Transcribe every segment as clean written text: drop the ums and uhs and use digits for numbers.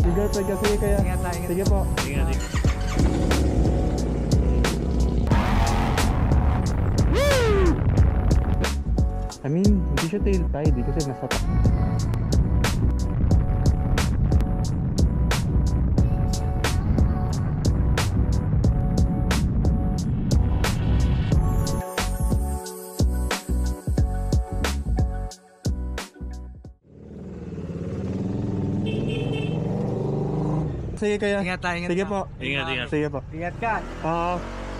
Sige, sige kaya. Ingat. Sige po. Ingat. I mean, hindi siya tail tide kasi nasa Sige kaya. Ingat. Sige po. Ingat. Sige po. Ingat ka.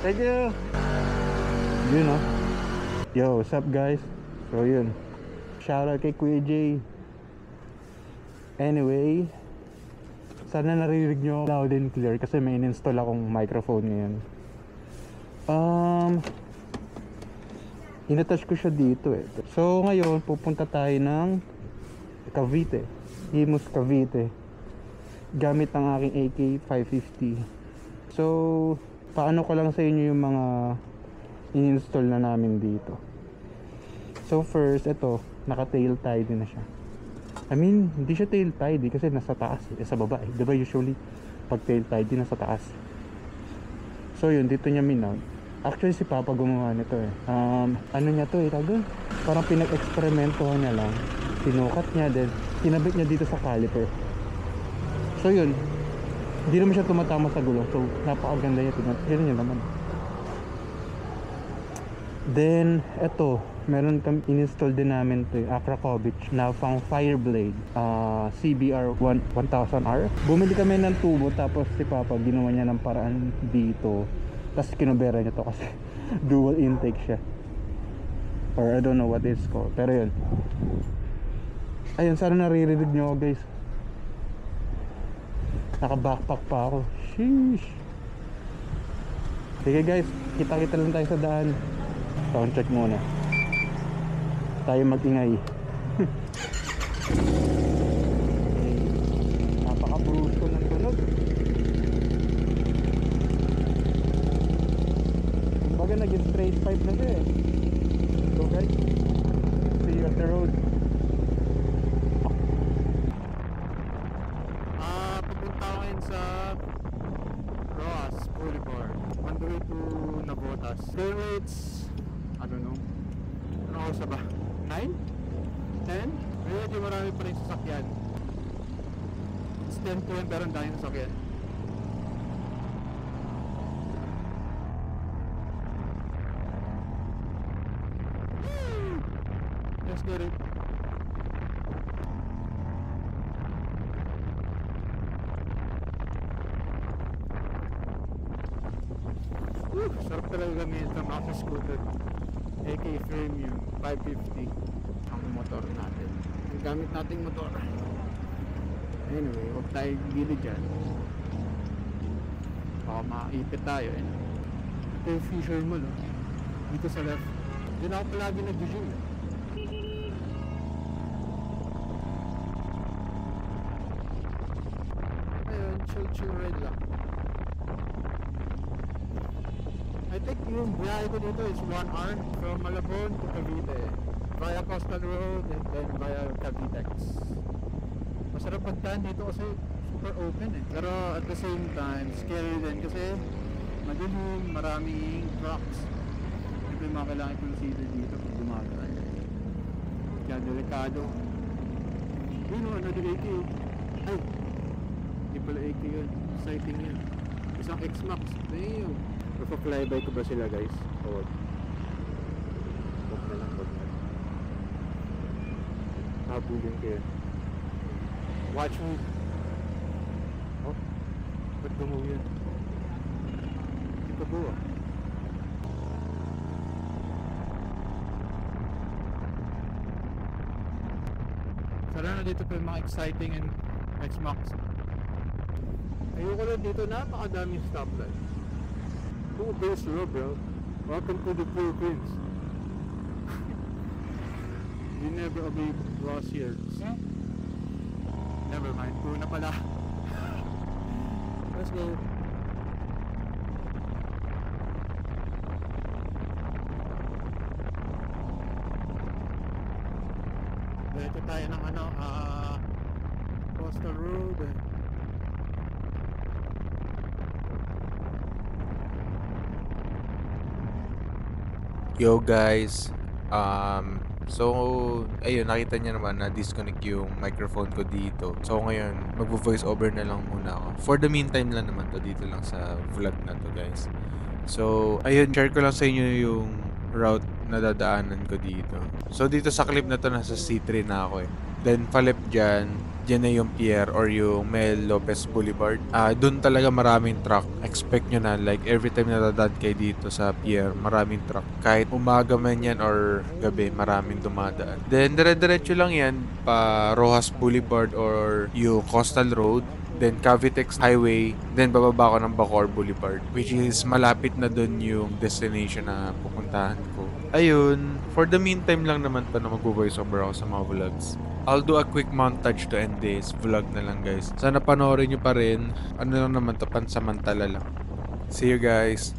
Thank you. Yun oh. Yo, what's up guys? So yun. Shoutout kay Kuya Jay. Anyway, sana naririnig nyo loud and clear kasi may in-install akong microphone ngayon. Inattach ko siya dito eh. So ngayon, pupunta tayo ng Cavite. Imus Cavite. Gamit ang aking AK550. So, paano ko lang sa inyo yung mga in-install na namin dito. So first, ito, naka-tail tied na siya. I mean, hindi siya tail tied kasi nasa taas sa baba eh. Diba usually, pag tail tied nasa taas. So yun, dito niya minount. Actually si Papa gumawa nito eh. Ano niya to eh, tago? Parang pinag-eksperimentohan niya lang. Sinukat niya, then kinabit niya dito sa caliper. So yun, hindi naman siya tumatama sa gulong. So napakaganda niya, tignan niyo naman. Then eto, meron kami in-install din namin to yung Akrapovic na pang Fireblade CBR 1000R. Bumili kami ng tubo tapos si Papa ginawa niya ng paraan dito. Tapos kinubera niya to kasi dual intake siya. Or I don't know what it's called. Pero yun. Ayun, sana naririnig nyo guys. Naka-backpack pa ako. Sheesh. Sige guys, kita-kita lang tayo sa daan. Sound check muna. Tayo mag-ingay. Napaka-brusko ng tunog. Kumbaga naging straight pipe na siya eh. So guys, see you at the road. Pupunta ako ngayon sa Roas Boulevard on the way to Navotas. Day rates, I don't know, ano oras ba? 9? 10? Medyo marami pa rin sasakyan. It's 10 p.m. pero ang daming sasakyan. Let's get it. Sarap talaga gamitin ito mga scooter. AK frame yung 550 ang motor natin. Ang gamit nating motor. Anyway, huwag tayo gili dyan. Baka makaipit tayo eh. Ito yung feature mo no? Dito sa left. Diyan ako palagi nag-gym eh. Ayun, chill ride lang. I think yung biyahe ko dito is 1 hour from Malabon to Cavite via Coastal Road and then via Cavitex. Masarap pagdaan dito kasi super open eh. Pero at the same time, scary din kasi madilim, maraming trucks. Siyempre mga kailangan consider dito pag dumadaan. Kaya delikado. Yun o, ano din AK? Ay! Hindi pala AK yun. Sighting yun. Isang X-Max. Damn! Napa-flyby ko ba sila guys? O wag na lang, wag na. Habulin kayo. Watch me. Oh, ba't gumaw yan? Hindi pa buwa. Sana na dito pa yung mga exciting and X-Max. Ayoko lang dito, napakadaming stoplight. Who goes to road, bro? Welcome to the Philippines. You never obey laws here. Never mind, puro na pala. Let's go. Dito tayo ng Coastal Road. Yo guys, so ayun nakita niyo naman na disconnect yung microphone ko dito. So ngayon magvo-voice over na lang muna ako. For the meantime lang naman to dito lang sa vlog na to guys. So ayun, share ko lang sa inyo yung route na dadaanan ko dito. So dito sa clip na to nasa C3 na ako eh. Then palip dyan na yung pier or yung Mel Lopez Boulevard. Doon talaga maraming truck. Expect nyo na like every time na dadaan kayo dito sa pier, maraming truck. Kahit umaga man yan or gabi, maraming dumadaan. Then dire-diretso lang yan pa Rojas Boulevard or yung Coastal Road. Then Cavitex Highway, then bababa ko ng Bacoor Boulevard, which is malapit na dun yung destination na pupuntahan ko. Ayun, for the meantime lang naman pa na mag-voice over ako sa mga vlogs. I'll do a quick montage to end this vlog na lang guys. Sana panoorin nyo pa rin. Ano lang naman to, pansamantala lang. See you guys.